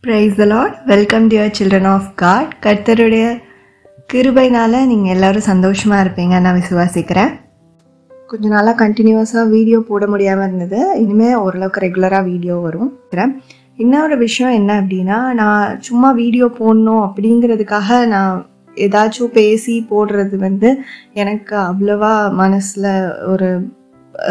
Praise the Lord. Welcome dear children of God. கர்த்தருடைய கிருபைனால நீங்கள் எல்லோரும் சந்தோஷமாக இருப்பீங்க நான் விசுவாசிக்கிறேன். கொஞ்ச நாளாக கண்டினியூஸாக வீடியோ போட முடியாமல் இருந்தது. இனிமேல் ஓரளவுக்கு ரெகுலராக வீடியோ வரும். இன்னொரு விஷயம் என்ன அப்படின்னா, நான் சும்மா வீடியோ போடணும் அப்படிங்கிறதுக்காக நான் ஏதாச்சும் பேசி போடுறது எனக்கு அவ்வளோவா மனசில் ஒரு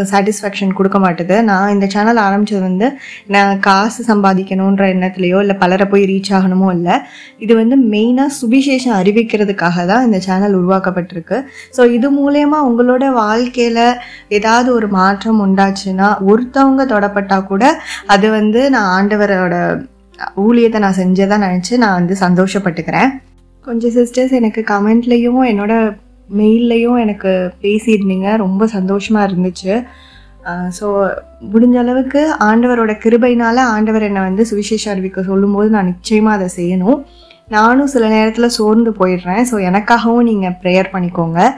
சாட்டிஸ்ஃபேக்ஷன் கொடுக்க மாட்டுது. நான் இந்த சேனல் ஆரம்பித்தது நான் காசு சம்பாதிக்கணுன்ற எண்ணத்துலையோ இல்லை பலரை போய் ரீச் ஆகணுமோ இல்லை. இது மெயினாக சுவிசேஷம் அறிவிக்கிறதுக்காக தான் இந்த சேனல் உருவாக்கப்பட்டிருக்கு. ஸோ இது மூலயமா உங்களோட வாழ்க்கையில் ஏதாவது ஒரு மாற்றம் உண்டாச்சுன்னா, ஒருத்தவங்க தொடப்பட்டால் கூட அது நான் ஆண்டவரோட ஊழியத்தை நான் செஞ்சதான் நினச்சி நான் சந்தோஷப்பட்டுக்கிறேன். கொஞ்சம் சிஸ்டர்ஸ் எனக்கு கமெண்ட்லேயும் என்னோட மெயில்லையும் எனக்கு பேசியிருந்தீங்க, ரொம்ப சந்தோஷமாக இருந்துச்சு. ஸோ முடிஞ்ச அளவுக்கு ஆண்டவரோட கிருபையினால் ஆண்டவர் என்னை சுவிசேஷம் அறிவிக்க சொல்லும்போது நான் நிச்சயமாக அதை செய்யணும். நானும் சில நேரத்தில் சோர்ந்து போயிடுறேன். ஸோ எனக்காகவும் நீங்கள் ப்ரேயர் பண்ணிக்கோங்க.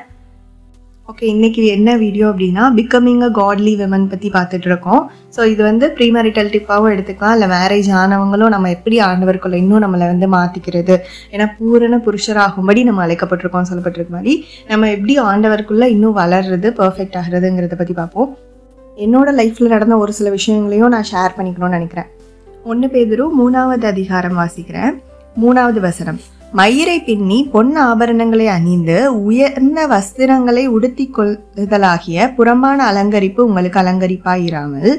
ஓகே, இன்றைக்கி என்ன வீடியோ அப்படின்னா, பிகமிங் அ காட்லி விமன் பற்றி பார்த்துட்ருக்கோம். ஸோ இது ப்ரீமரிட்டல் டிப்பாகவும் எடுத்துக்கலாம், இல்லை மேரேஜ் ஆனவங்களும் நம்ம எப்படி ஆண்டவருக்குள்ள இன்னும் நம்மளை மாற்றிக்கிறது, ஏன்னா பூரண புருஷராகும்படி நம்ம அழைக்கப்பட்டிருக்கோம் சொல்லப்பட்டிருக்க மாதிரி நம்ம எப்படி ஆண்டவருக்குள்ளே இன்னும் வளர்றது, பர்ஃபெக்ட் ஆகிறதுங்கிறத பற்றி பார்ப்போம். என்னோடய லைஃப்பில் நடந்த ஒரு சில விஷயங்களையும் நான் ஷேர் பண்ணிக்கணும்னு நினைக்கிறேன். 1 பேதுரு 3வது அதிகாரம் வாசிக்கிறேன். 3வது வசனம். மயிரை பின்னி பொன் ஆபரணங்களை அணிந்து உயர்ந்த வஸ்திரங்களை உடுத்தி கொள்ளுதலாகிய புறம்பான அலங்கரிப்பு உங்களுக்கு அலங்கரிப்பாயிராமல்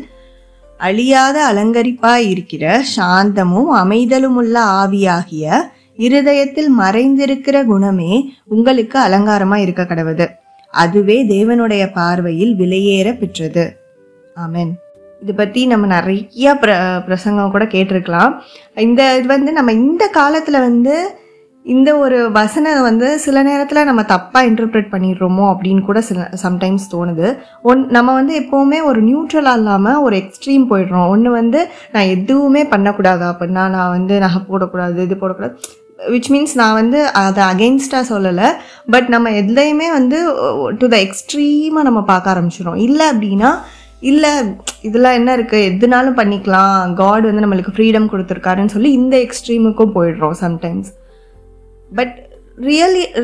அழியாத அலங்கரிப்பாயிருக்கிற சாந்தமும் அமைதலும் உள்ள ஆவியாகிய இருதயத்தில் மறைந்திருக்கிற குணமே உங்களுக்கு அலங்காரமா இருக்க கடவுது. அதுவே தேவனுடைய பார்வையில் விலையேற பெற்றது. ஆமென். இதை பற்றி நம்ம நிறைய பிரசங்கம் கூட கேட்டிருக்கலாம். இது நம்ம இந்த காலத்தில் இந்த ஒரு வசனம் சில நேரத்தில் நம்ம தப்பாக இன்டர்பிரேட் பண்ணிடுறோமோ அப்படின்னு கூட சம்டைம்ஸ் தோணுது. நம்ம எப்போவுமே ஒரு நியூட்ரலாக இல்லாமல் ஒரு எக்ஸ்ட்ரீம் போயிடுறோம். ஒன்று நான் எதுவுமே பண்ணக்கூடாது அப்படின்னா, நான் நகை போடக்கூடாது, இது போடக்கூடாது, விச் மீன்ஸ் நான் அதை அகெயின்ஸ்டாக சொல்லலை. பட் நம்ம எதுலையுமே டு த எக்ஸ்ட்ரீமாக நம்ம பார்க்க ஆரம்பிச்சிடும். இல்லை அப்படின்னா, இல்லை இதெல்லாம் என்ன இருக்குது, எதுனாலும் பண்ணிக்கலாம், காட் நம்மளுக்கு ஃப்ரீடம் கொடுத்துருக்காருன்னு சொல்லி இந்த எக்ஸ்ட்ரீமுக்கும் போயிடுறோம் சம்டைம்ஸ். பட்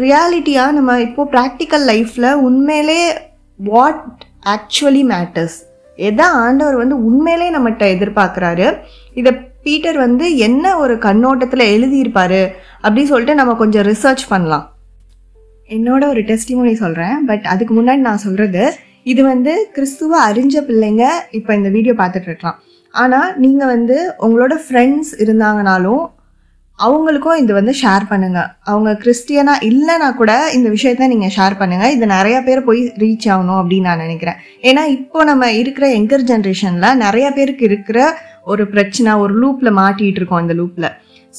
ரியாலிட்டியாக நம்ம இப்போது ப்ராக்டிக்கல் லைஃப்பில் உண்மையிலே வாட் ஆக்சுவலி மேட்டர்ஸ், எதை ஆண்டவர் உண்மையிலே நம்மகிட்ட எதிர்பார்க்குறாரு, இதை பீட்டர் என்ன ஒரு கண்ணோட்டத்தில் எழுதியிருப்பார் அப்படின்னு சொல்லிட்டு நம்ம கொஞ்சம் ரிசர்ச் பண்ணலாம். என்னோட ஒரு டெஸ்டிமோனி சொல்கிறேன். பட் அதுக்கு முன்னாடி நான் சொல்கிறது, இது கிறிஸ்துவ அறிஞ்ச பிள்ளைங்க இப்போ இந்த வீடியோ பார்த்துட்டு இருக்கலாம். ஆனால் நீங்கள் உங்களோட ஃப்ரெண்ட்ஸ் இருந்தாங்கனாலும் அவங்களுக்கும் இது ஷேர் பண்ணுங்கள். அவங்க கிறிஸ்டியனாக இல்லைனா கூட இந்த விஷயத்த நீங்கள் ஷேர் பண்ணுங்கள். இது நிறையா பேர் போய் ரீச் ஆகணும் அப்படின்னு நான் நினைக்கிறேன். ஏன்னா இப்போ நம்ம இருக்கிற யங்கர் ஜென்ரேஷனில் நிறையா பேருக்கு இருக்கிற ஒரு பிரச்சனை, ஒரு லூப்பில் மாட்டிகிட்டு இருக்கோம். இந்த லூப்பில்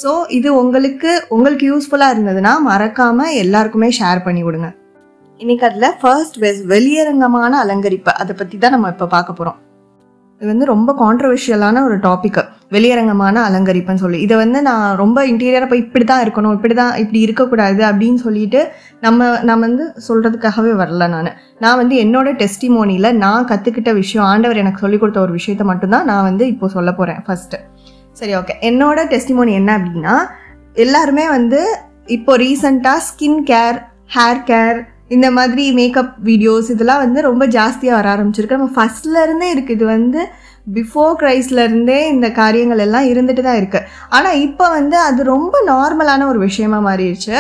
ஸோ இது உங்களுக்கு யூஸ்ஃபுல்லாக இருந்ததுன்னா மறக்காமல் எல்லாருக்குமே ஷேர் பண்ணி விடுங்க. இன்னைக்கு அதில் ஃபர்ஸ்ட் வெளியரங்கமான அலங்கரிப்பு, அதை பற்றி தான் நம்ம இப்போ பார்க்க போகிறோம். இது ரொம்ப கான்ட்ரவர்ஷியலான ஒரு டாபிக், வெளியரங்கமான அலங்கரிப்புன்னு சொல்லி. இதை நான் ரொம்ப இன்டீரியராக போய் இப்படி தான் இருக்கணும், இப்படி இருக்கக்கூடாது அப்படின்னு சொல்லிட்டு நான் சொல்கிறதுக்காகவே வரல. நான் என்னோட டெஸ்டிமோனியில் நான் கற்றுக்கிட்ட விஷயம், ஆண்டவர் எனக்கு சொல்லிக் கொடுத்த ஒரு விஷயத்த மட்டும்தான் நான் இப்போ சொல்ல போகிறேன் ஃபர்ஸ்ட்டு. சரி, ஓகே. என்னோட டெஸ்டிமோனி என்ன அப்படின்னா, எல்லாருமே இப்போ ரீசெண்டாக ஸ்கின் கேர், ஹேர் கேர், இந்த மாதிரி மேக்கப் வீடியோஸ் இதெல்லாம் ரொம்ப ஜாஸ்தியாக வர ஆரம்பிச்சிருக்கு. நம்ம ஃபஸ்ட்லேருந்தே இருக்குது. இது பிஃபோர் கிரைஸ்ட்லேருந்தே இந்த காரியங்கள் எல்லாம் இருந்துட்டு தான் இருக்குது. ஆனால் இப்போ அது ரொம்ப நார்மலான ஒரு விஷயமா மாறிடுச்சு.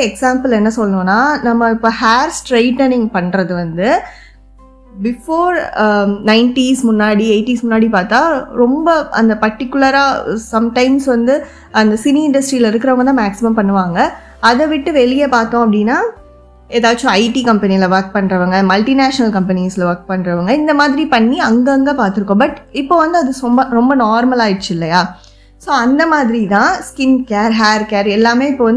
எக்ஸாம்பிள் என்ன சொல்லணும்னா, நம்ம இப்போ ஹேர் ஸ்ட்ரைட்டனிங் பண்ணுறது பிஃபோர் 90s முன்னாடி 80s முன்னாடி பார்த்தா ரொம்ப அந்த பர்டிகுலராக சம்டைம்ஸ் அந்த சினி இண்டஸ்ட்ரியில் இருக்கிறவங்க தான் மேக்ஸிமம் பண்ணுவாங்க. அதை விட்டு வெளியே பார்த்தோம் அப்படின்னா ஏதாச்சும் ஐடி கம்பெனியில் ஒர்க் பண்ணுறவங்க, மல்டிநேஷ்னல் கம்பெனிஸில் ஒர்க் பண்ணுறவங்க இந்த மாதிரி பண்ணி அங்கங்கே பார்த்துருக்கோம். பட் இப்போ அது ரொம்ப நார்மல் ஆயிடுச்சு இல்லையா? ஸோ அந்த மாதிரி தான் ஸ்கின் கேர், ஹேர் கேர் எல்லாமே இப்போ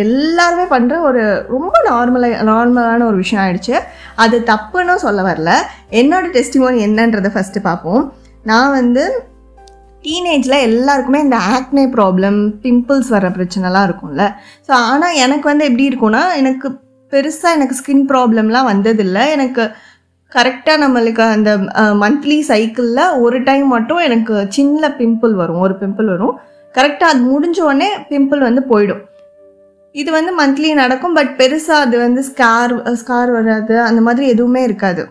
எல்லாருமே பண்ணுற ஒரு ரொம்ப நார்மலான ஒரு விஷயம் ஆயிடுச்சு. அது தப்புன்னு சொல்ல வரல. என்னோட டெஸ்டிமோனி என்னன்றதை ஃபஸ்ட்டு பார்ப்போம். நான் டீனேஜில் எல்லாருக்குமே இந்த ஆக்னே ப்ராப்ளம், பிம்பிள்ஸ் வர பிரச்சனைலாம் இருக்கும்ல. ஸோ ஆனால் எனக்கு எப்படி இருக்கும்னா, எனக்கு ஸ்கின் ப்ராப்ளம்லாம் வந்ததில்லை. எனக்கு கரெக்டாக நம்மளுக்கு அந்த மந்த்லி சைக்கிளில் ஒரு டைம் மட்டும் எனக்கு சின்ன பிம்பிள் வரும், ஒரு பிம்பிள் வரும். கரெக்டாக அது முடிஞ்ச உடனே பிம்பிள் வந்து போயிடும். இது வந்து மந்த்லி நடக்கும். பட் பெருசாக அது வந்து ஸ்கார் வராது, அந்த மாதிரி எதுவுமே இருக்காது.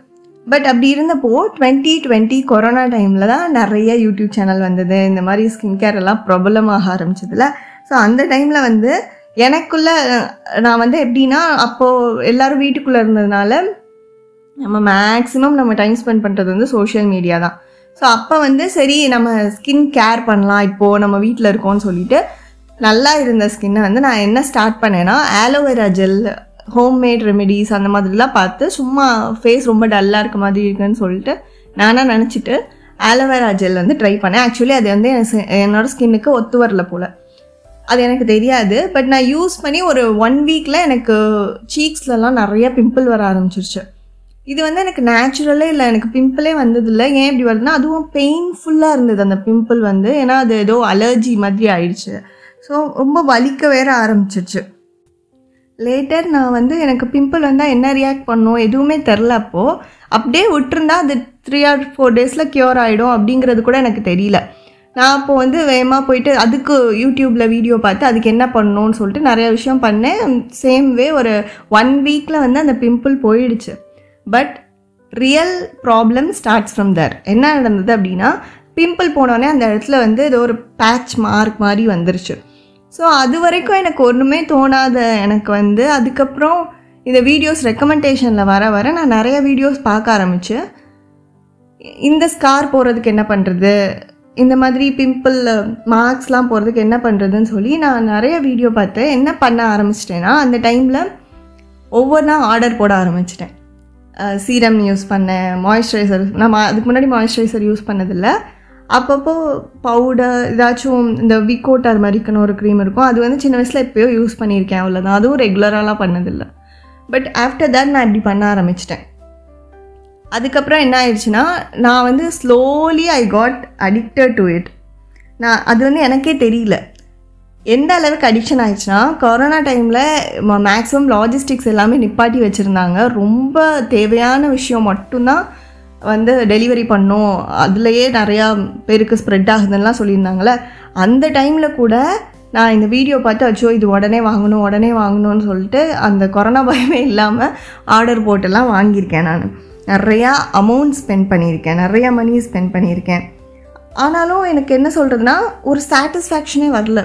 பட் அப்படி இருந்தப்போ 2020 கொரோனா டைமில் தான் நிறைய யூடியூப் சேனல் வந்தது. இந்த மாதிரி ஸ்கின் கேர் எல்லாம் பிரபலமாக ஆரம்பிச்சதுல. ஸோ அந்த டைமில் வந்து எனக்குள்ள நான் வந்து எப்படின்னா, அப்போது எல்லோரும் வீட்டுக்குள்ளே இருந்ததுனால நம்ம டைம் ஸ்பெண்ட் பண்ணுறது வந்து சோஷியல் மீடியா தான். ஸோ அப்போ வந்து சரி நம்ம ஸ்கின் கேர் பண்ணலாம், இப்போது நம்ம வீட்டில் இருக்கோம்னு சொல்லிட்டு நல்லா இருந்த ஸ்கின்னை வந்து நான் என்ன ஸ்டார்ட் பண்ணேன்னா, ஆலோவேரா ஜெல், ஹோம்மேட் ரெமெடிஸ் அந்த மாதிரிலாம் பார்த்து சும்மா ஃபேஸ் ரொம்ப டல்லாக இருக்க மாதிரி இருக்குன்னு சொல்லிட்டு நானாக நினச்சிட்டு ஆலோவேரா ஜெல் வந்து ட்ரை பண்ணேன். ஆக்சுவலி அது வந்து என்னோடய ஸ்கின்னுக்கு ஒத்து வரல போல், அது எனக்கு தெரியாது. பட் நான் யூஸ் பண்ணி ஒரு 1 வீக்கில் எனக்கு சீக்ஸ்லலாம் நிறைய பிம்பிள் வர ஆரம்பிச்சிருச்சு. இது வந்து எனக்கு நேச்சுரலே இல்லை, எனக்கு பிம்பிளே வந்ததில்லை. ஏன் இப்படி வருதுன்னா, அதுவும் பெயின்ஃபுல்லாக இருந்தது அந்த பிம்பிள் வந்து. ஏன்னா அது ஏதோ அலர்ஜி மாதிரி ஆயிடுச்சு. ஸோ ரொம்ப வலிக்க வேற ஆரம்பிச்சிருச்சு. லேட்டர் நான் வந்து எனக்கு பிம்பிள் வந்தால் என்ன ரியாக்ட் பண்ணும் எதுவுமே தெரில. அப்போது அப்படியே விட்டுருந்தா அது 3 or 4 டேஸில் க்யூர் ஆகிடும் அப்படிங்கிறது கூட எனக்கு தெரியல. நான் அப்போது வந்து வேகமாக போயிட்டு அதுக்கு யூடியூப்பில் வீடியோ பார்த்து அதுக்கு என்ன பண்ணணும்னு சொல்லிட்டு நிறைய விஷயம் பண்ணேன். சேம் வே ஒரு 1 வீக்கில் வந்து அந்த பிம்பிள் போயிடுச்சு. But real problem starts from there. என்ன நடந்தது அப்படின்னா, பிம்பிள் போனோடனே அந்த இடத்துல வந்து ஏதோ ஒரு பேட்ச் மார்க் மாதிரி வந்துருச்சு. ஸோ அது வரைக்கும் எனக்கு ஒன்றுமே தோணாத எனக்கு வந்து அதுக்கப்புறம் இந்த வீடியோஸ் ரெக்கமெண்டேஷனில் வர வர நான் நிறைய வீடியோஸ் பார்க்க ஆரம்பித்தேன். இந்த ஸ்கார் போகிறதுக்கு என்ன பண்ணுறது, இந்த மாதிரி பிம்பிள் மார்க்ஸ்லாம் போகிறதுக்கு என்ன பண்ணுறதுன்னு சொல்லி நான் நிறைய வீடியோ பார்த்து என்ன பண்ண ஆரம்பிச்சிட்டேன்னா, அந்த டைமில் ஒவ்வொன்றா ஆர்டர் போட ஆரம்பிச்சிட்டேன். சீரம் யூஸ் பண்ணேன், மாய்ஸ்சரைசர். நான் அதுக்கு முன்னாடி மாய்ஸ்சரைசர் யூஸ் பண்ணதில்லை. அப்பப்போ பவுடர் ஏதாச்சும் இந்த விக்கோட்டார் மாதிரிக்குன்னு ஒரு க்ரீம் இருக்கும், அது வந்து சின்ன வயசில் எப்போயோ யூஸ் பண்ணியிருக்கேன், அவ்வளோதான். அதுவும் ரெகுலராலாம் பண்ணதில்லை. பட் ஆஃப்டர் தட் நான் இப்படி பண்ண ஆரம்பிச்சிட்டேன். அதுக்கப்புறம் என்ன ஆயிடுச்சுன்னா, நான் வந்து slowly I got addicted to it. அது வந்து எனக்கே தெரியல எந்த அளவுக்கு அடிக்ஷன் ஆயிடுச்சுன்னா, கொரோனா டைமில் மேக்ஸிமம் லாஜிஸ்டிக்ஸ் எல்லாமே நிப்பாட்டி வச்சுருந்தாங்க. ரொம்ப தேவையான விஷயம் மட்டும்தான் வந்து டெலிவரி பண்ணோம், அதுலேயே நிறையா பேருக்கு ஸ்ப்ரெட் ஆகுதுன்னெலாம் சொல்லியிருந்தாங்களே. அந்த டைமில் கூட நான் இந்த வீடியோ பார்த்து அச்சோ இது உடனே வாங்கணும்னு சொல்லிட்டு அந்த கொரோனா பயமே இல்லாமல் ஆர்டர் போட்டெல்லாம் வாங்கியிருக்கேன். நான் நிறையா அமௌண்ட் ஸ்பெண்ட் பண்ணியிருக்கேன், நிறையா மணி ஸ்பெண்ட் பண்ணியிருக்கேன். ஆனாலும் எனக்கு என்ன சொல்கிறதுனா, ஒரு சாட்டிஸ்ஃபேக்ஷனே வரல.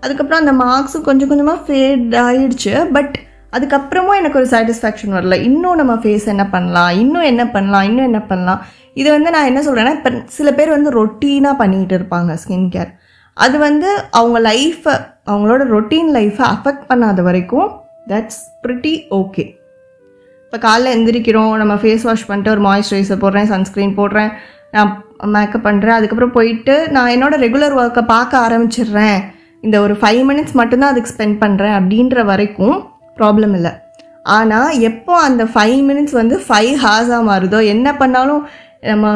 அதுக்கப்புறம் அந்த மார்க்ஸும் கொஞ்சம் கொஞ்சமாக ஃபேட் ஆகிடுச்சு. பட் அதுக்கப்புறமும் எனக்கு ஒரு சாட்டிஸ்ஃபேக்ஷன் வரல. இன்னும் நம்ம ஃபேஸ் என்ன பண்ணலாம், இன்னும் என்ன பண்ணலாம். இது வந்து நான் என்ன சொல்கிறேன்னா, இப்போ சில பேர் வந்து ரொட்டீனாக பண்ணிகிட்டு இருப்பாங்க ஸ்கின் கேர். அது வந்து அவங்க லைஃப்பை, அவங்களோட ரொட்டீன் லைஃப்பை அஃபெக்ட் பண்ணாத வரைக்கும் தட்ஸ் ப்ரிட்டி ஓகே. இப்போ காலைல எந்திரிக்கிறோம், நம்ம ஃபேஸ் வாஷ் பண்ணிட்டு ஒரு மாய்ஸ்சரைசர் போடுறேன், சன்ஸ்க்ரீன் போடுறேன், நான் மேக்கப் பண்ணுறேன், அதுக்கப்புறம் போயிட்டு நான் என்னோடய ரெகுலர் ஒர்க்கை பார்க்க ஆரம்பிச்சிடுறேன், இந்த ஒரு 5 minutes மட்டும்தான் அதுக்கு ஸ்பெண்ட் பண்ணுறேன் அப்படின்ற வரைக்கும் ப்ராப்ளம் இல்லை. ஆனால் எப்போ அந்த 5 minutes வந்து 5 hours மாறுதோ, என்ன பண்ணாலும் நம்ம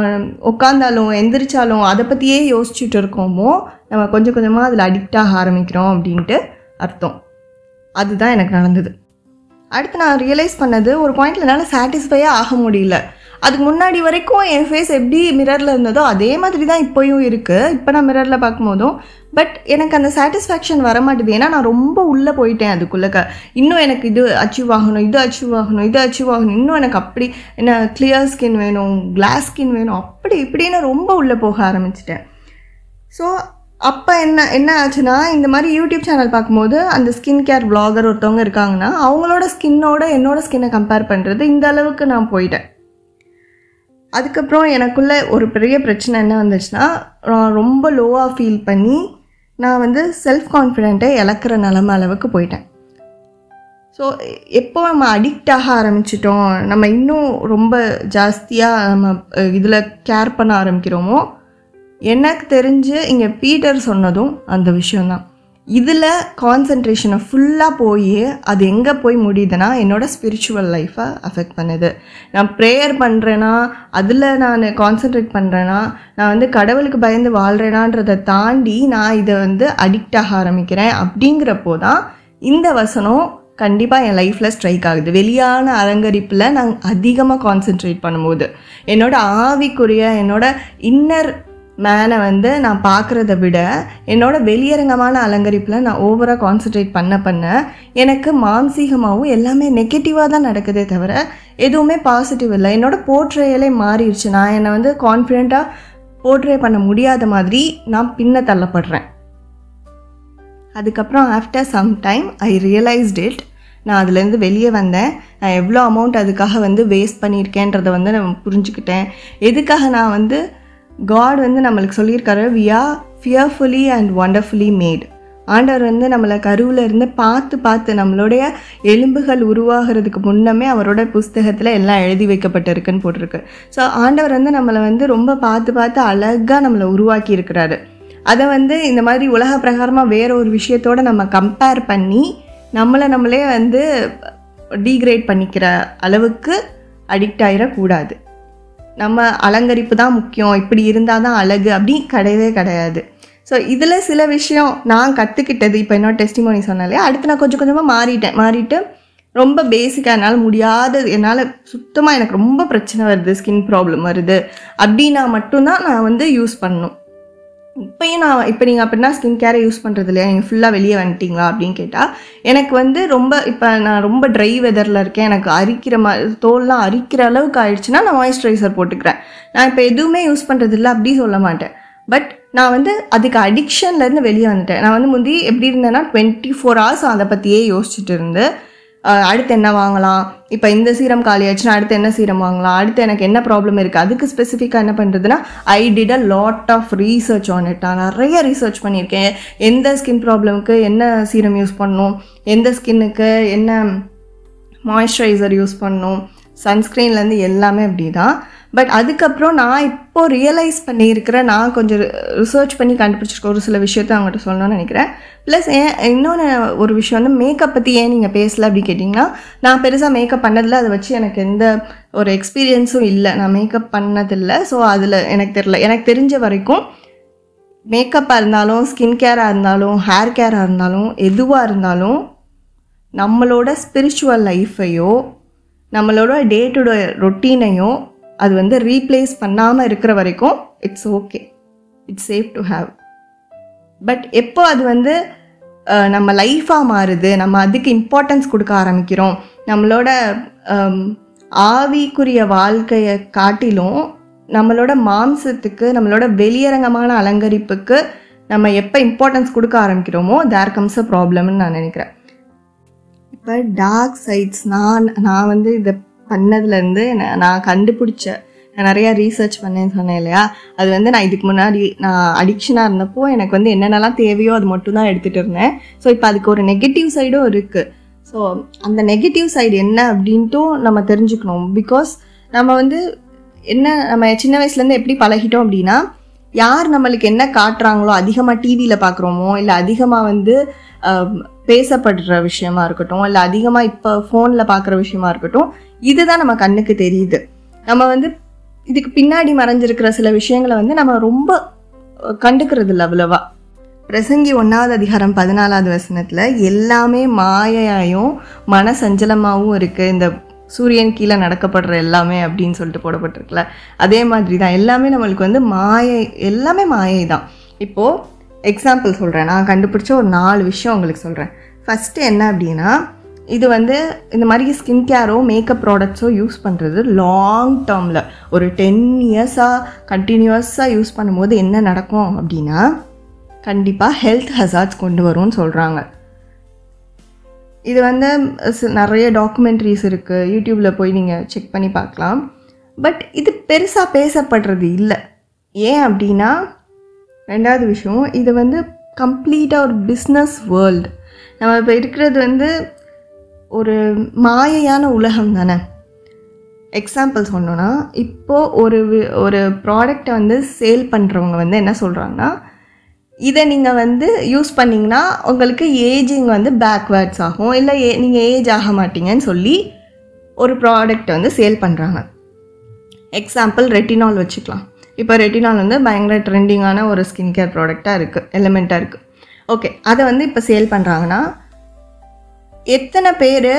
உட்காந்தாலும் எந்திரிச்சாலும் அதை பற்றியே யோசிச்சுட்டு இருக்கோமோ, நம்ம கொஞ்சம் கொஞ்சமாக அதில் அடிக்டாக ஆரம்பிக்கிறோம் அப்படின்ட்டு அர்த்தம். அதுதான் எனக்கு நடந்தது. அடுத்து நான் ரியலைஸ் பண்ணது, ஒரு பாயிண்டில் என்னால் சாட்டிஸ்ஃபையே ஆக முடியல. அதுக்கு முன்னாடி வரைக்கும் என் ஃபேஸ் எப்படி மிரரில் இருந்ததோ அதே மாதிரி தான் இப்போயும் இருக்குது, இப்போ நான் மிரரில் பார்க்கும்போதும். பட் எனக்கு அந்த சாட்டிஸ்ஃபேக்ஷன் வர மாட்டேது. ஏன்னா நான் ரொம்ப உள்ளே போயிட்டேன் அதுக்குள்ளே. இன்னும் எனக்கு இது அச்சீவ் ஆகணும், இது அச்சீவ் ஆகணும், இன்னும் எனக்கு அப்படி என்ன கிளியர் ஸ்கின் வேணும், கிளாஸ் ஸ்கின் வேணும், அப்படி இப்படின்னு ரொம்ப உள்ளே போக ஆரம்பிச்சிட்டேன். ஸோ அப்போ என்ன ஆச்சுன்னா, இந்த மாதிரி யூடியூப் சேனல் பார்க்கும்போது அந்த ஸ்கின் கேர் வ்ளாகர் ஒருத்தவங்க இருக்காங்கன்னா, அவங்களோட ஸ்கின்னோட என்னோடய ஸ்கின்னை கம்பேர் பண்ணுறது, இந்த அளவுக்கு நான் போயிட்டேன். அதுக்கப்புறம் எனக்குள்ளே ஒரு பெரிய பிரச்சனை என்ன வந்துச்சுன்னா, நான் ரொம்ப லோவாக ஃபீல் பண்ணி நான் வந்து செல்ஃப் கான்ஃபிடென்ட்டை இழக்கிற நிலமை அளவுக்கு போயிட்டேன். ஸோ எப்போ நம்ம அடிக்ட் ஆக ஆரம்பிச்சிட்டோம், நம்ம இன்னும் ரொம்ப ஜாஸ்தியாக நம்ம இதில் கேர் பண்ண ஆரம்பிக்கிறோமோ, எனக்கு தெரிஞ்சு இங்கே பீட்டர் சொன்னதும் அந்த விஷயந்தான். இதில் கான்சன்ட்ரேஷனை ஃபுல்லாக போய் அது எங்கே போய் முடியுதுன்னா, என்னோடய ஸ்பிரிச்சுவல் லைஃப்பை அஃபெக்ட் பண்ணுது. நான் ப்ரேயர் பண்ணுறேன்னா, அதில் நான் கான்சன்ட்ரேட் பண்ணுறேன்னா, நான் வந்து கடவுளுக்கு பயந்து வாழ்கிறேனான்றதை தாண்டி நான் இதை வந்து அடிக்ட் ஆக ஆரம்பிக்கிறேன். அப்படிங்கிறப்போ தான் இந்த வசனம் கண்டிப்பாக என் லைஃப்பில் ஸ்ட்ரைக் ஆகுது. வெளியான அலங்கரிப்பில் நான் அதிகமாக கான்சென்ட்ரேட் பண்ணும்போது, என்னோடய ஆவிக்குரிய என்னோட இன்னர் மேனை வந்து நான் பார்க்குறத விட என்னோடய வெளியரங்கமான அலங்கரிப்பில் நான் ஓவராக கான்சன்ட்ரேட் பண்ண எனக்கு மானசீகமாகவும் எல்லாமே நெகட்டிவாக தான் நடக்குதே தவிர எதுவுமே பாசிட்டிவ் இல்லை. என்னோடய போர்ட்ரேயலே மாறிடுச்சு. நான் என்னை வந்து கான்ஃபிடெண்ட்டாக போர்ட்ரே பண்ண முடியாத மாதிரி நான் பின்ன தள்ளப்படுறேன். அதுக்கப்புறம் after some time I realised it. நான் அதுலேருந்து வெளியே வந்தேன். நான் எவ்வளோ அமௌண்ட் அதுக்காக வந்து வேஸ்ட் பண்ணியிருக்கேன்றதை வந்து நான் புரிஞ்சுக்கிட்டேன். எதுக்காக நான் வந்து காட் வந்து நம்மளுக்கு சொல்லியிருக்காரு, we are fearfully and wonderfully made. ஆண்டவர் வந்து நம்மளை கருவில் இருந்து பார்த்து நம்மளுடைய எலும்புகள் உருவாகிறதுக்கு முன்னமே அவரோட புஸ்தகத்தில் எல்லாம் எழுதி வைக்கப்பட்டிருக்குன்னு போட்டிருக்கு. ஸோ ஆண்டவர் வந்து நம்மளை வந்து ரொம்ப பார்த்து அழகாக நம்மளை உருவாக்கி இருக்கிறாரு. அதை வந்து இந்த மாதிரி உலக பிரகாரமாக வேற ஒரு விஷயத்தோடு நம்ம கம்பேர் பண்ணி நம்மளே வந்து டீக்ரேட் பண்ணிக்கிற அளவுக்கு அடிக்ட் ஆகிடக்கூடாது. நம்ம அலங்கரிப்பு தான் முக்கியம், இப்படி இருந்தால் தான் அழகு அப்படி கிடையாது. ஸோ இதில் சில விஷயம் நான் கற்றுக்கிட்டது, இப்போ என்னோட டெஸ்டிமோனி சொன்னாலே அடுத்து நான் கொஞ்சம் கொஞ்சமாக மாறிட்டு ரொம்ப பேசிக்காக என்னால் சுத்தமாக எனக்கு ரொம்ப பிரச்சனை வருது, ஸ்கின் ப்ராப்ளம் வருது அப்படின்னா மட்டும்தான் நான் வந்து யூஸ் பண்ணணும். இப்போ நீங்கள் அப்படின்னா ஸ்கின் கேரை யூஸ் பண்ணுறது இல்லையா, நீங்கள் ஃபுல்லாக வெளியே வந்துட்டிங்களா அப்படின்னு கேட்டால் எனக்கு வந்து இப்போ நான் ரொம்ப ட்ரை வெதரில் இருக்கேன், எனக்கு அரிக்கிற மாதிரி தோல்லாம் அரிக்கிற அளவுக்கு ஆயிடுச்சுன்னா நான் மாய்ஸ்சரைசர் போட்டுக்கிறேன். நான் இப்போ எதுவுமே யூஸ் பண்ணுறது இல்லை அப்படி சொல்ல மாட்டேன். பட் நான் வந்து அதுக்கு அடிக்ஷன்லேருந்து வெளியே வந்துட்டேன். நான் வந்து முந்தி எப்படி இருந்தேன்னா 24 hours அதை பற்றியே யோசிச்சுட்டு இருந்து அடுத்து என்ன வாங்கலாம், இப்போ இந்த சீரம் காலி ஆச்சுன்னா அடுத்து என்ன சீரம் வாங்கலாம், அடுத்து எனக்கு என்ன ப்ராப்ளம் இருக்குது, அதுக்கு ஸ்பெசிஃபிக்காக என்ன பண்ணுறதுன்னா I did a lot of research on it. நான் நிறைய ரீசர்ச் பண்ணியிருக்கேன். எந்த ஸ்கின் ப்ராப்ளமுக்கு என்ன சீரம் யூஸ் பண்ணணும், எந்த ஸ்கின்னுக்கு என்ன மாய்ஸ்சரைசர் யூஸ் பண்ணணும், சன்ஸ்க்ரீன்லேருந்து எல்லாமே அப்படி தான். பட் அதுக்கப்புறம் நான் இப்போது ரியலைஸ் பண்ணியிருக்கிறேன், நான் கொஞ்சம் ரிசர்ச் பண்ணி கண்டுபிடிச்சிருக்கேன் ஒரு சில விஷயத்த அவங்ககிட்ட சொல்லணும்னு நினைக்கிறேன். ப்ளஸ் இன்னொன்று ஒரு விஷயம் வந்து மேக்கப் பற்றி ஏன் நீங்கள் பேசலை அப்படி கேட்டிங்கன்னா, நான் பெருசாக மேக்கப் பண்ணதில்லை, அதை வச்சு எனக்கு எந்த ஒரு எக்ஸ்பீரியன்ஸும் இல்லை, நான் மேக்கப் பண்ணதில்லை. ஸோ அதில் எனக்கு தெரியல. எனக்கு தெரிஞ்ச வரைக்கும் மேக்கப்பாக இருந்தாலும் ஸ்கின் கேராக இருந்தாலும் ஹேர் கேராக இருந்தாலும் எதுவாக இருந்தாலும் நம்மளோட ஸ்பிரிச்சுவல் லைஃப்பையோ நம்மளோட டே டு டே ரொட்டீனையோ அது வந்து ரீப்ளேஸ் பண்ணாமல் இருக்கிற வரைக்கும் it's okay, it's safe to have. But எப்போ அது வந்து நம்ம லைஃபாக மாறுது, நம்ம அதுக்கு இம்பார்ட்டன்ஸ் கொடுக்க ஆரம்பிக்கிறோம், நம்மளோட ஆவிக்குரிய வாழ்க்கையை காட்டிலும் நம்மளோட மாம்சத்துக்கு நம்மளோட வெளியரங்கமான அலங்கரிப்புக்கு நம்ம எப்போ இம்பார்ட்டன்ஸ் கொடுக்க ஆரம்பிக்கிறோமோ தேர் கம்ஸ் அ ப்ராப்ளம்னு நான் நினைக்கிறேன். இப்போ டார்க் சைட்ஸ் நான் வந்து இதை பண்ணதுலேருந்து நான் கண்டுபிடிச்ச, நான் நிறையா ரீசர்ச் பண்ணேன்னு சொன்னேன் இல்லையா, அது வந்து நான் இதுக்கு முன்னாடி நான் அடிக்ஷனாக இருந்தப்போ எனக்கு வந்து என்னென்னலாம் தேவையோ அது மட்டும் தான் எடுத்துகிட்டு இருந்தேன். ஸோ இப்போ அதுக்கு ஒரு நெகட்டிவ் சைடும் இருக்குது. ஸோ அந்த நெகட்டிவ் சைடு என்ன அப்படின்ட்டும் நம்ம தெரிஞ்சுக்கணும். பிகாஸ் நம்ம வந்து நம்ம சின்ன வயசுலேருந்து எப்படி பழகிட்டோம் அப்படின்னா, யார் நம்மளுக்கு என்ன காட்டுறாங்களோ, அதிகமாக டிவியில் பார்க்குறோமோ இல்லை அதிகமாக வந்து பேசப்படுற விஷயமா இருக்கட்டும் இல்லை அதிகமாக இப்போ ஃபோனில் பார்க்குற விஷயமா இருக்கட்டும், இதுதான் நம்ம கண்ணுக்கு தெரியுது. நம்ம வந்து இதுக்கு பின்னாடி மறைஞ்சிருக்கிற சில விஷயங்களை வந்து நம்ம ரொம்ப கண்டுக்கிறது இல்லை அவ்வளவா. பிரசங்கி 1:14 எல்லாமே மாயையாயும் மன சஞ்சலமாகவும் இருக்குது, இந்த சூரியன் கீழே நடக்கப்படுற எல்லாமே அப்படின்னு சொல்லிட்டு போடப்பட்டிருக்குல்ல, அதே மாதிரி தான் எல்லாமே நம்மளுக்கு வந்து எல்லாமே மாயை தான். இப்போது எக்ஸாம்பிள் சொல்கிறேன், நான் கண்டுபிடிச்ச ஒரு 4 விஷயம் உங்களுக்கு சொல்கிறேன். ஃபஸ்ட்டு என்ன அப்படின்னா, இது வந்து இந்த மாதிரி ஸ்கின் கேரோ மேக்கப் ப்ராடக்ட்ஸோ யூஸ் பண்ணுறது லாங் டேர்மில் ஒரு 10 yearsஸாக கண்டினியூஸாக யூஸ் பண்ணும்போது என்ன நடக்கும் அப்படின்னா, கண்டிப்பாக ஹெல்த் ஹசார்ட்ஸ் கொண்டு வரும்னு சொல்கிறாங்க. இது வந்து நிறைய டாக்குமெண்ட்ரிஸ் இருக்குது, யூடியூப்பில் போய் நீங்கள் செக் பண்ணி பார்க்கலாம். பட் இது பெருசாக பேசப்படுறது இல்லை. ஏன் அப்படின்னா, ரெண்டாவது விஷயம், இது வந்து கம்ப்ளீட்டாக ஒரு பிஸ்னஸ் வேர்ல்டு. நம்ம இப்போ இருக்கிறது வந்து ஒரு மாயையான உலகம் தானே. எக்ஸாம்பிள் சொன்னோன்னா, இப்போது ஒரு ப்ராடக்டை வந்து சேல் பண்ணுறவங்க வந்து என்ன சொல்கிறாங்கன்னா, இதை நீங்கள் வந்து யூஸ் பண்ணிங்கன்னா உங்களுக்கு ஏஜிங் வந்து பேக்வேர்ட்ஸ் ஆகும், இல்லை நீங்கள் ஏஜ் ஆக மாட்டீங்கன்னு சொல்லி ஒரு ப்ராடக்டை வந்து சேல் பண்ணுறாங்க. எக்ஸாம்பிள் ரெட்டினால் வச்சுக்கலாம். இப்போ ரெட்டினால் வந்து பயங்கர ட்ரெண்டிங்கான ஒரு ஸ்கின் கேர் ப்ராடக்டாக இருக்குது, எலிமெண்ட்டாக இருக்குது. ஓகே, அதை வந்து இப்போ சேல் பண்ணுறாங்கன்னா எத்தனை பேர்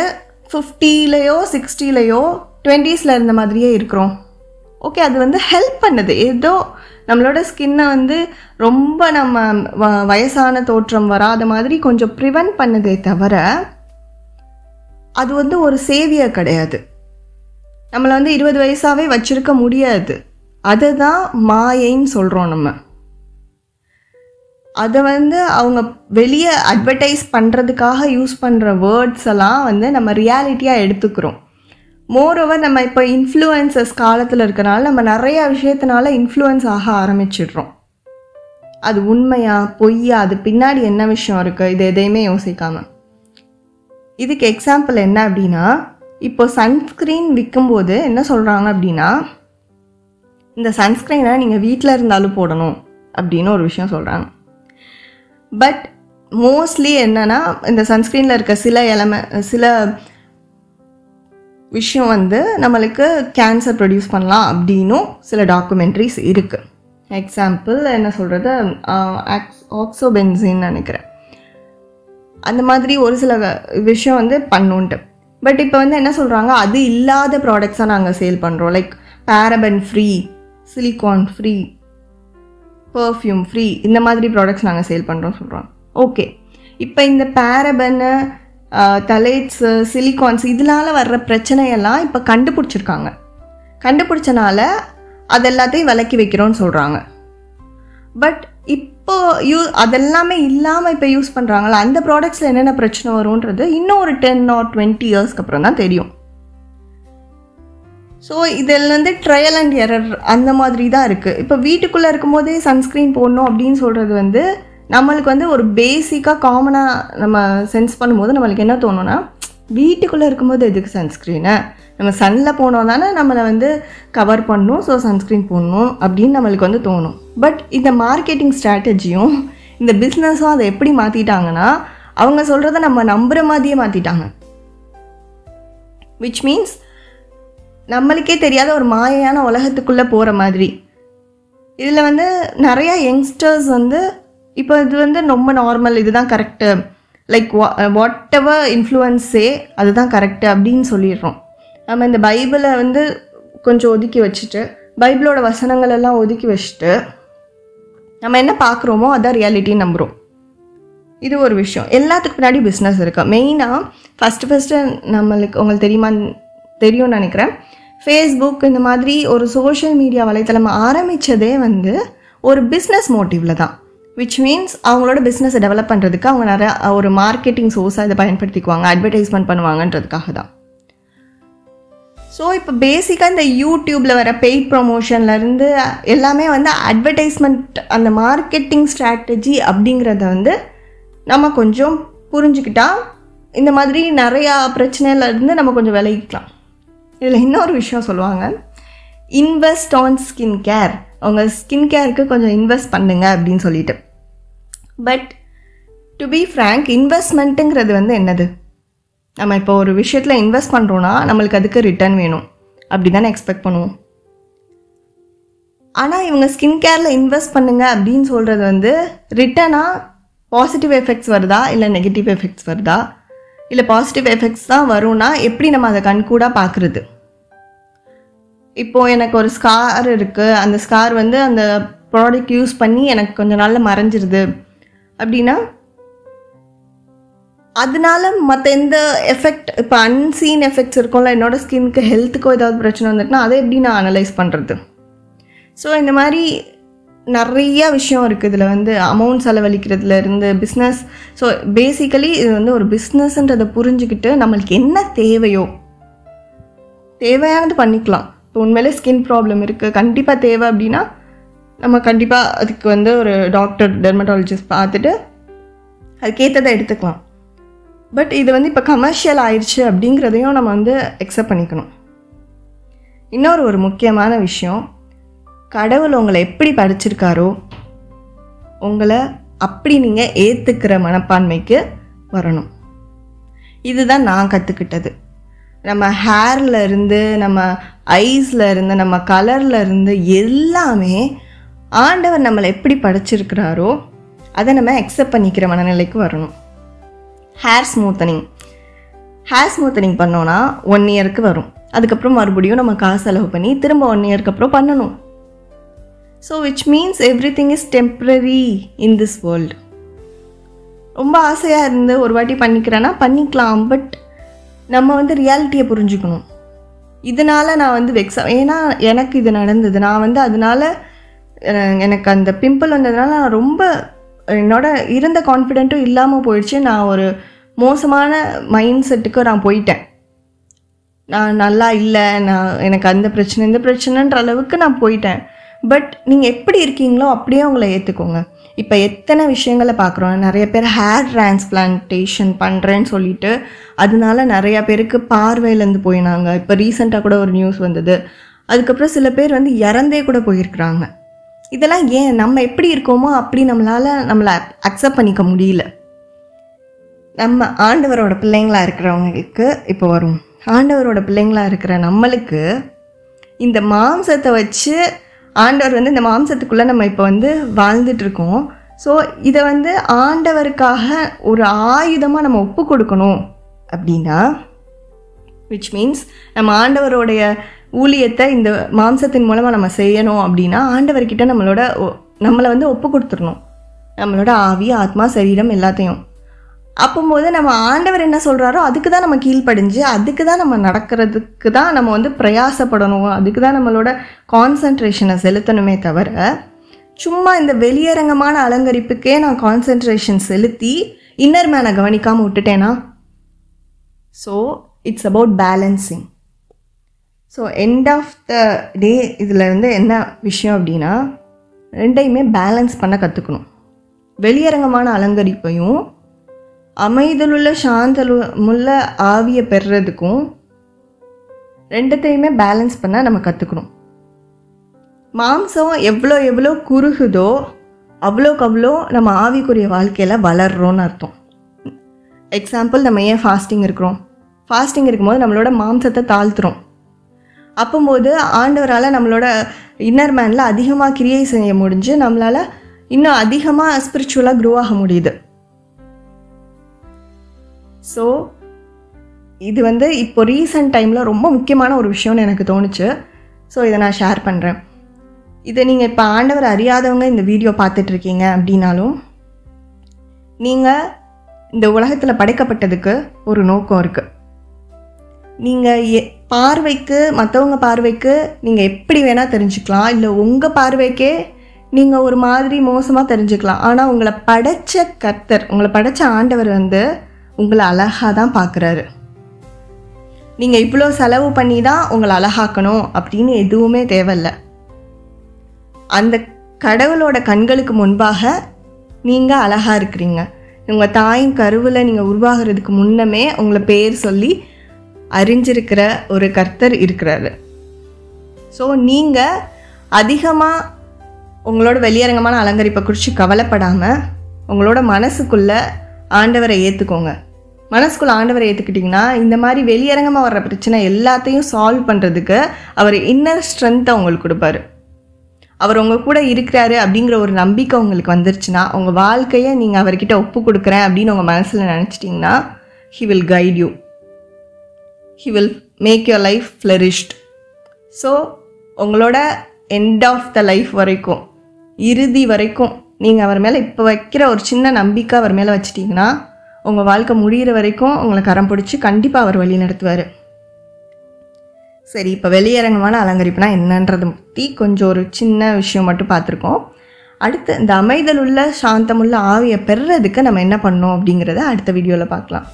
50லேயோ 60லேயோ 20s இருந்த மாதிரியே இருக்கிறோம்? ஓகே, அது வந்து ஹெல்ப் பண்ணுது. ஏதோ நம்மளோட ஸ்கின்னை வந்து ரொம்ப நம்ம வயசான தோற்றம் வராத மாதிரி கொஞ்சம் ப்ரிவென்ட் பண்ணுதே தவிர அது வந்து ஒரு சேவியர் கிடையாது. நம்மளை வந்து 20 வயசாகவே வச்சுருக்க முடியாது. அதை தான் மாயைன்னு சொல்கிறோம் நம்ம. அதை வந்து அவங்க வெளியே அட்வர்டைஸ் பண்ணுறதுக்காக யூஸ் பண்ணுற வேர்ட்ஸ் எல்லாம் வந்து நம்ம ரியாலிட்டியாக எடுத்துக்கிறோம். மோரோவர் நம்ம இப்போ இன்ஃப்ளூயன்சஸ் காலத்தில் இருக்கனால நம்ம நிறையா விஷயத்தினால இன்ஃப்ளூயன்ஸ் ஆக ஆரம்பிச்சிடுறோம். அது உண்மையா பொய்யா, அது பின்னாடி என்ன விஷயம் இருக்குது, இது எதையுமே யோசிக்காமல். இதுக்கு எக்ஸாம்பிள் என்ன அப்படின்னா, இப்போ சன்ஸ்க்ரீன் விற்கும்போது என்ன சொல்கிறாங்க அப்படின்னா, இந்த சன்ஸ்க்ரீனை நீங்கள் வீட்டில் இருந்தாலும் போடணும் அப்படின்னு ஒரு விஷயம் சொல்கிறாங்க. பட் மோஸ்ட்லி என்னென்னா, இந்த சன்ஸ்க்ரீனில் இருக்க சில விஷயம் வந்து நம்மளுக்கு கேன்சர் ப்ரொடியூஸ் பண்ணலாம் அப்படின்னும் சில டாக்குமெண்ட்ரிஸ் இருக்குது. எக்ஸாம்பிள் என்ன சொல்கிறது, ஆக்சோபென்சின்னு நினைக்கிறேன். அந்த மாதிரி ஒரு சில விஷயம் வந்து பண்ணுன்ட்டு. பட் இப்போ வந்து என்ன சொல்கிறாங்க, அது இல்லாத ப்ராடக்ட்ஸாக நாங்கள் சேல் பண்ணுறோம். Like paraben free, silicone free, perfume free, இந்த மாதிரி ப்ராடக்ட்ஸ் நாங்கள் சேல் பண்ணுறோம் சொல்கிறோம். ஓகே, இப்போ இந்த பேரபன்னு, தலேட்ஸு, சிலிகான்ஸ் இதனால வர்ற பிரச்சனையெல்லாம் இப்போ கண்டுபிடிச்சிருக்காங்க. கண்டுபிடிச்சனால அது எல்லாத்தையும் விலக்கி வைக்கிறோன்னு சொல்கிறாங்க. பட் இப்போ அதெல்லாமே இல்லாமல் இப்போ யூஸ் பண்ணுறாங்களா, அந்த ப்ராடக்ட்ஸில் என்னென்ன பிரச்சனை வரும்ன்றது இன்னும் ஒரு 10 or 20 இயர்ஸ்க்கு அப்புறம் தான் தெரியும். ஸோ இதில் வந்து ட்ரையல் அண்ட் எரர் அந்த மாதிரி தான் இருக்குது. இப்போ வீட்டுக்குள்ளே இருக்கும்போதே சன்ஸ்க்ரீன் போடணும் அப்படின்னு சொல்கிறது வந்து நம்மளுக்கு வந்து ஒரு பேசிக்காக காமனாக நம்ம சென்ஸ் பண்ணும்போது நம்மளுக்கு என்ன தோணும்னா, வீட்டுக்குள்ளே இருக்கும்போது எதுக்கு சன்ஸ்க்ரீனை, நம்ம சன்னில் போனோம் தானே நம்மளை வந்து கவர் பண்ணணும், ஸோ சன்ஸ்க்ரீன் போடணும் அப்படின்னு நம்மளுக்கு வந்து தோணும். பட் இந்த மார்க்கெட்டிங் ஸ்ட்ராட்டஜியும் இந்த பிஸ்னஸும் அதை எப்படி மாற்றிட்டாங்கன்னா, அவங்க சொல்கிறத நம்ம நம்புகிற மாதிரியே மாற்றிட்டாங்க. விச் மீன்ஸ் நம்மளுக்கே தெரியாத ஒரு மாயையான உலகத்துக்குள்ளே போகிற மாதிரி. இதில் வந்து நிறையா யங்ஸ்டர்ஸ் வந்து இப்போ இது வந்து ரொம்ப நார்மல், இதுதான் கரெக்டு, லைக் வாட் எவர் இன்ஃப்ளூயன்ஸே அதுதான் கரெக்டு அப்படின்னு சொல்லிடுறோம். நம்ம இந்த பைபிளை வந்து கொஞ்சம் ஒதுக்கி வச்சுட்டு, பைபிளோட வசனங்கள் எல்லாம் ஒதுக்கி வச்சுட்டு நம்ம என்ன பார்க்குறோமோ அதான் ரியாலிட்டின்னு நம்புகிறோம். இது ஒரு விஷயம். எல்லாத்துக்கு பின்னாடி பிஸ்னஸ் இருக்குது. மெயினாக ஃபஸ்ட்டு நம்மளுக்கு உங்களுக்கு தெரியும்னு நினைக்கிறேன், ஃபேஸ்புக் இந்த மாதிரி ஒரு சோஷியல் மீடியா வலைத்தளம் ஆரம்பித்ததே வந்து ஒரு பிஸ்னஸ் மோட்டிவில் தான். விச் மீன்ஸ் அவங்களோட பிஸ்னஸை டெவலப் பண்ணுறதுக்கு அவங்க நிறையா ஒரு மார்க்கெட்டிங் சோர்ஸாக இதை பயன்படுத்திக்குவாங்க, அட்வர்டைஸ்மெண்ட் பண்ணுவாங்கன்றதுக்காக தான். ஸோ இப்போ பேசிக்காக இந்த யூடியூப்பில் வர பெய்ட் ப்ரொமோஷன்லேருந்து எல்லாமே வந்து அட்வர்டைஸ்மெண்ட், அந்த மார்க்கெட்டிங் ஸ்ட்ராட்டஜி அப்படிங்கிறத வந்து நம்ம கொஞ்சம் புரிஞ்சுக்கிட்டால் இந்த மாதிரி நிறையா பிரச்சனையிலேருந்து நம்ம கொஞ்சம் விலகிக்கலாம். இதில் இன்னொரு விஷயம் சொல்லுவாங்க, இன்வெஸ்ட் ஆன் ஸ்கின் கேர், அவங்க ஸ்கின் கேருக்கு கொஞ்சம் இன்வெஸ்ட் பண்ணுங்க அப்படின்னு சொல்லிட்டு. பட் டு பி ஃப்ரேங்க், இன்வெஸ்ட்மெண்ட்டுங்கிறது வந்து என்னது? நம்ம இப்போ ஒரு விஷயத்தில் இன்வெஸ்ட் பண்ணுறோன்னா நம்மளுக்கு அதுக்கு ரிட்டர்ன் வேணும், அப்படி தானே எக்ஸ்பெக்ட் பண்ணுவோம். ஆனால் இவங்க ஸ்கின் கேரில் இன்வெஸ்ட் பண்ணுங்க அப்படின்னு சொல்கிறது வந்து ரிட்டனாக பாசிட்டிவ் எஃபெக்ட்ஸ் வருதா இல்லை நெகட்டிவ் எஃபெக்ட்ஸ் வருதா, இல்லை பாசிட்டிவ் எஃபெக்ட்ஸ் தான் வரும்னா எப்படி நம்ம அதை கண்கூடாக பார்க்குறது? இப்போது எனக்கு ஒரு ஸ்கார் இருக்குது, அந்த ஸ்கார் வந்து அந்த ப்ராடக்ட் யூஸ் பண்ணி எனக்கு கொஞ்சம் நாளில் மறைஞ்சிருது அப்படின்னா அதனால மற்ற எந்த எஃபெக்ட், இப்போ அன்சீன் எஃபெக்ட்ஸ் இருக்கும்ல, என்னோடய ஸ்கின்க்கு ஹெல்த்துக்கோ ஏதாவது பிரச்சனை வந்துட்டுனா அதை எப்படி நான் அனலைஸ் பண்ணுறது? ஸோ இந்த மாதிரி நிறையா விஷயம் இருக்குது. இதில் வந்து அமௌண்ட் செலவழிக்கிறதுலேருந்து பிஸ்னஸ். ஸோ பேசிக்கலி இது வந்து ஒரு பிஸ்னஸ்ன்றதை புரிஞ்சுக்கிட்டு நம்மளுக்கு என்ன தேவையோ தேவையானது பண்ணிக்கலாம். இப்போ உண்மையிலே ஸ்கின் ப்ராப்ளம் இருக்குது, கண்டிப்பாக தேவை அப்படின்னா நம்ம கண்டிப்பாக அதுக்கு வந்து ஒரு டாக்டர், டெர்மட்டாலஜிஸ்ட் பார்த்துட்டு அதுக்கேற்றதை எடுத்துக்கலாம். பட் இது வந்து இப்போ கமர்ஷியல் ஆயிடுச்சு அப்படிங்கிறதையும் நம்ம வந்து அக்செப்ட் பண்ணிக்கணும். இன்னொரு முக்கியமான விஷயம், கடவுள் உங்களை எப்படி படிச்சிருக்காரோ உங்களை அப்படி நீங்கள் ஏற்றுக்கிற மனப்பான்மைக்கு வரணும். இதுதான் நான் கற்றுக்கிட்டது. நம்ம ஹேரில் இருந்து, நம்ம ஐஸில் இருந்து, நம்ம கலரில் இருந்து எல்லாமே ஆண்டவர் நம்மளை எப்படி படைச்சிருக்கிறாரோ அதை நம்ம அக்செப்ட் பண்ணிக்கிற மனநிலைக்கு வரணும். ஹேர் ஸ்மூத்தனிங், ஹேர் ஸ்மூத்தனிங் பண்ணோன்னா 1 இயருக்கு வரும். அதுக்கப்புறம் மறுபடியும் நம்ம காசு செலவு பண்ணி திரும்ப 1 இயருக்கு அப்புறம் பண்ணணும். So which means everything is temporary in this world. ரொம்ப ஆசையாக இருந்து ஒரு வாட்டி பண்ணிக்கிறேன்னா பண்ணிக்கலாம். பட் நம்ம வந்து ரியாலிட்டியை புரிஞ்சுக்கணும். இதனால் நான் வந்து ஏன்னா எனக்கு இது நடந்தது. நான் வந்து அதனால எனக்கு அந்த பிம்பிள் வந்ததுனால நான் ரொம்ப என்னோட இருந்த கான்ஃபிடென்ட்டும் இல்லாமல் போயிடுச்சு. நான் ஒரு மோசமான மைண்ட் செட்டுக்கு நான் போயிட்டேன். நான் நல்லா இல்லை, எனக்கு அந்த பிரச்சனை இந்த பிரச்சனைன்ற அளவுக்கு நான் போயிட்டேன். பட் நீங்கள் எப்படி இருக்கீங்களோ அப்படியே உங்களை ஏற்றுக்கோங்க. இப்போ எத்தனை விஷயங்களை பார்க்குறோம். நிறைய பேர் ஹேர் டிரான்ஸ்பிளான்டேஷன் பண்ணுறேன்னு சொல்லிட்டு அதனால நிறையா பேருக்கு பார்வையிலேருந்து போயினாங்க. இப்போ ரீசெண்டாக கூட ஒரு நியூஸ் வந்தது. அதுக்கப்புறம் சில பேர் வந்து இறந்தே கூட போயிருக்கிறாங்க. இதெல்லாம் ஏன்? நம்ம எப்படி இருக்கோமோ அப்படி நம்மளை அக்செப்ட் பண்ணிக்க முடியல. நம்ம ஆண்டவரோட பிள்ளைங்களாக இருக்கிறவங்களுக்கு இப்போ வரும். ஆண்டவரோட பிள்ளைங்களாக இருக்கிற நம்மளுக்கு இந்த மாம்சத்தை வச்சு ஆண்டவர் வந்து இந்த மாம்சத்துக்குள்ளே நம்ம இப்போ வந்து வாழ்ந்துட்டுருக்கோம். ஸோ இதை வந்து ஆண்டவருக்காக ஒரு ஆயுதமாக நம்ம ஒப்பு கொடுக்கணும் அப்படின்னா, விச் மீன்ஸ் நம்ம ஆண்டவருடைய ஊழியத்தை இந்த மாம்சத்தின் மூலமாக நம்ம செய்யணும் அப்படின்னா ஆண்டவர்கிட்ட நம்மளை வந்து ஒப்பு கொடுத்துடணும். நம்மளோட ஆவி, ஆத்மா, சரீரம் எல்லாத்தையும். அப்போது நம்ம ஆண்டவர் என்ன சொல்கிறாரோ அதுக்கு தான் நம்ம கீழ்ப்படிஞ்சு அதுக்கு தான் நம்ம நடக்கிறதுக்கு தான் நம்ம வந்து பிரயாசப்படணும். அதுக்கு தான் நம்மளோட கான்சன்ட்ரேஷனை செலுத்தணுமே தவிர சும்மா இந்த வெளியரங்கமான அலங்கரிப்புக்கே நான் கான்சன்ட்ரேஷன் செலுத்தி இன்னர் மேனை கவனிக்காமல் விட்டுட்டேனா. So it's about balancing. So end of the day இதில் வந்து என்ன விஷயம் அப்படின்னா, ரெண்டையுமே பேலன்ஸ் பண்ண கற்றுக்கணும். வெளியரங்கமான அலங்கரிப்பையும் அமைதலுள்ள சாந்தமுள்ள ஆவியை பெறுறதுக்கும் ரெண்டத்தையுமே பேலன்ஸ் பண்ண நம்ம கற்றுக்கணும். மாம்சம் எவ்வளோ எவ்வளோ குறுகுதோ அவ்வளோக்கு அவ்வளோ நம்ம ஆவிக்குரிய வாழ்க்கையில் வளர்றோன்னு அர்த்தம். எக்ஸாம்பிள், நம்ம ஏன் ஃபாஸ்டிங் இருக்கிறோம்? ஃபாஸ்டிங் இருக்கும்போது நம்மளோட மாம்சத்தை தாழ்த்துறோம். அப்போது ஆண்டவரால் நம்மளோட இன்னர் மேனில் அதிகமாக கிரியை செய்ய முடிஞ்சு நம்மளால் இன்னும் அதிகமாக ஸ்பிரிச்சுவலாக க்ரோ ஆக முடியுது. ஸோ இது வந்து இப்போ ரீசன்ட் டைமில் ரொம்ப முக்கியமான ஒரு விஷயம்னு எனக்கு தோணுச்சு. ஸோ இதை நான் ஷேர் பண்ணுறேன். இதை நீங்கள் இப்போ ஆண்டவர் அறியாதவங்க இந்த வீடியோ பார்த்துட்ருக்கீங்க அப்படின்னாலும், நீங்கள் இந்த உலகத்தில் படைக்கப்பட்டதுக்கு ஒரு நோக்கம் இருக்குது. நீங்கள் பார்வைக்கு, மற்றவங்க பார்வைக்கு நீங்கள் எப்படி வேணால் தெரிஞ்சுக்கலாம். இல்லை உங்கள் பார்வைக்கே நீங்கள் ஒரு மாதிரி மோசமாக தெரிஞ்சுக்கலாம். ஆனால் உங்களை படைத்த கர்த்தர், உங்களை படைத்த ஆண்டவர் வந்து உங்களை அழகாக தான் பார்க்குறாரு. நீங்கள் இவ்வளோ செலவு பண்ணி தான் உங்களை அழகாக்கணும் அப்படின்னு எதுவுமே தேவையில்லை. அந்த கடவுளோட கண்களுக்கு முன்பாக நீங்கள் அழகாக இருக்கிறீங்க. உங்கள் தாயின் கருவில் நீங்கள் உருவாகிறதுக்கு முன்னமே உங்களை பேர் சொல்லி அறிஞ்சிருக்கிற ஒரு கர்த்தர் இருக்கிறாரு. ஸோ நீங்கள் அதிகமாக உங்களோட வெளியரங்கமான அலங்கரிப்பை குறித்து கவலைப்படாமல் உங்களோட மனசுக்குள்ளே ஆண்டவரை ஏற்றுக்கோங்க. மனசுக்குள்ளே ஆண்டவரை ஏற்றுக்கிட்டிங்கன்னா இந்த மாதிரி வெளியரங்கமாக வர்ற பிரச்சனை எல்லாத்தையும் சால்வ் பண்ணுறதுக்கு அவர் இன்னர் ஸ்ட்ரென்த்தை உங்களுக்கு கொடுப்பாரு. அவர் உங்கள் கூட இருக்கிறாரு அப்படிங்கிற ஒரு நம்பிக்கை உங்களுக்கு வந்துருச்சுன்னா, உங்கள் வாழ்க்கையை நீங்கள் அவர்கிட்ட ஒப்பு கொடுக்குறேன் அப்படின்னு உங்கள் மனசில் நினச்சிட்டிங்கன்னா, he will guide you. he will make your life flourished. So உங்களோட எண்ட் ஆஃப் த லைஃப் வரைக்கும், இறுதி வரைக்கும் நீங்கள் அவர் மேலே இப்போ வைக்கிற ஒரு சின்ன நம்பிக்கை அவர் மேலே வச்சிட்டிங்கன்னா, உங்கள் வாழ்க்கை முடிகிற வரைக்கும் உங்களை கரம் பிடிச்சி கண்டிப்பாக அவர் வழி நடத்துவார். சரி, இப்போ வெளியரங்கமான அலங்கரிப்புனா என்னன்றதை பற்றி கொஞ்சம் ஒரு சின்ன விஷயம் மட்டும் பார்த்துருக்கோம். அடுத்து இந்த அமைதலுள்ள சாந்தமுள்ள ஆவியை பெறுறதுக்கு நம்ம என்ன பண்ணோம் அப்படிங்கிறத அடுத்த வீடியோவில் பார்க்கலாம்.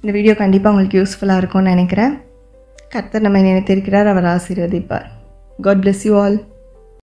இந்த வீடியோ கண்டிப்பாக உங்களுக்கு யூஸ்ஃபுல்லாக இருக்கும்னு நினைக்கிறேன். கர்த்தர் நம்ம நினைத்திருக்கிறார், அவர் ஆசீர்வதிப்பார். God bless you all.